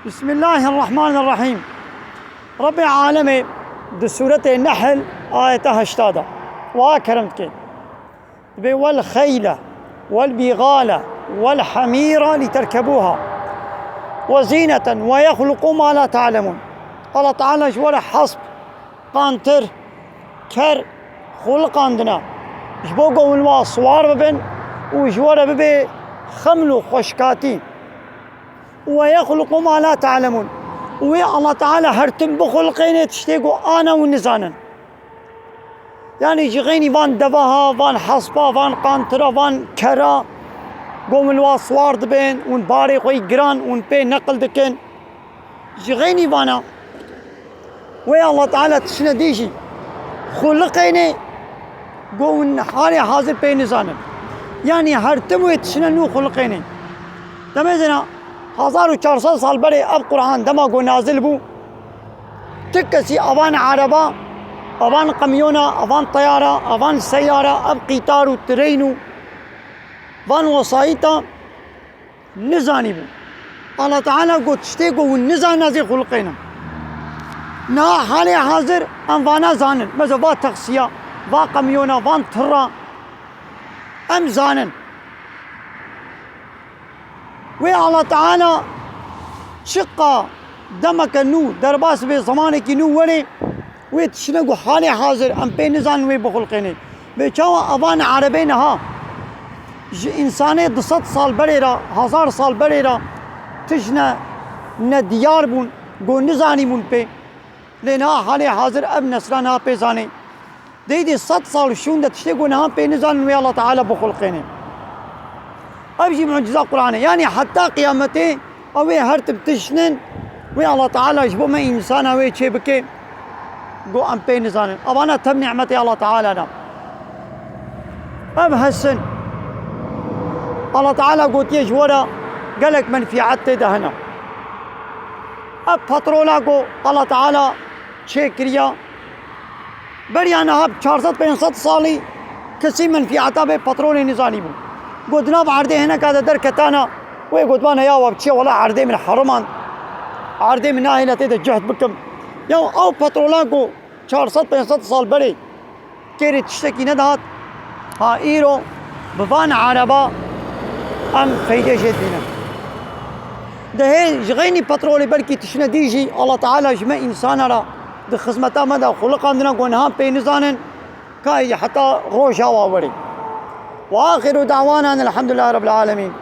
بسم الله الرحمن الرحيم. رب العالمين دي سورة النحل آية 80 وأكرمتك والخيل والبغال والحمير لتركبوها وزينة ويخلق ما لا تعلمون. الله تعالى جوار حسب قانتر كر خلق عندنا جبوقوا الواصوار ببن وجوار ببي خملو خشكاتين ويخلق ما لا تعلمون. الله تعالى هرتم بخلقين تشتيقوا أنا والنزانا يعني جغيني فان دباها فان حصبا فان قانترا فان كرا قوم الواصوار دبين ون باري خوي جران ون بي نقل دكين جغيني فانا ويا الله تعالى تشنا ديجي خلقين قوم حالي حاضر بي نزانا يعني هرتم ويتشنا نو خلقين تمزنا 1400 سال بره اب قرآن دما گو نازل بو تكسي اوان عربا اوان قميونا اوان طيارة اوان سيارة اب قطار و ترين وان وسائطا نزاني بو. الله تعالى قو تشتي قو النزان نازل خلقينا نا حالي حاضر انوانا زانن مثل با تقسيا با قميونا وان ترى ام زانن ويا الله تعالى شقة دمك النو درباس في زمانك نو ولي ويتشنقوا حالي حاضر ام بين نزان وي بخلقيني بيشاوا ابان عربين ها انساني 200 سال بريرا 1000 سال بريرا تجنا نديار بون قو نزاني بون بي لنا حالي حاضر اب نسران بي زاني دي 100 سال شون دا تشتقوا نها بي نزان ويا الله تعالى بخلقيني أبجي معجزات قرآن يعني حتى قيامتي أوي هرتب تشنن ويا الله تعالى يجبو ما إنسان أوي شي بكي قو أم بين نزانن أبانا تم نعمتي الله تعالى نام أب هسن الله تعالى قوت يجورا قالك من في عدت دهنا أب فترولا قو الله تعالى شي كريا بريانا هب 400-500 سالي كسي من في عتابه فترولي نزاني بو قدنا بعرضه هنا كذا در كتانا ويقدوانا يا وابتشي ولا عرضه من حرمان عرضه من ناهلة تيدا جهد بكم يا أو بطرولانكو 400-500 سال بري كيري تشتكي ندهات ها إيرو بفان عربا أم فايدة جدينا ده هي جغيني بطرولي بركي تشنا ديجي الله تعالى جمع إنسانا را ده خزمتا مدى خلق عندنا قونها بينزانن كاي حتى روشا واوري. وآخر دعوانا أن الحمد لله رب العالمين.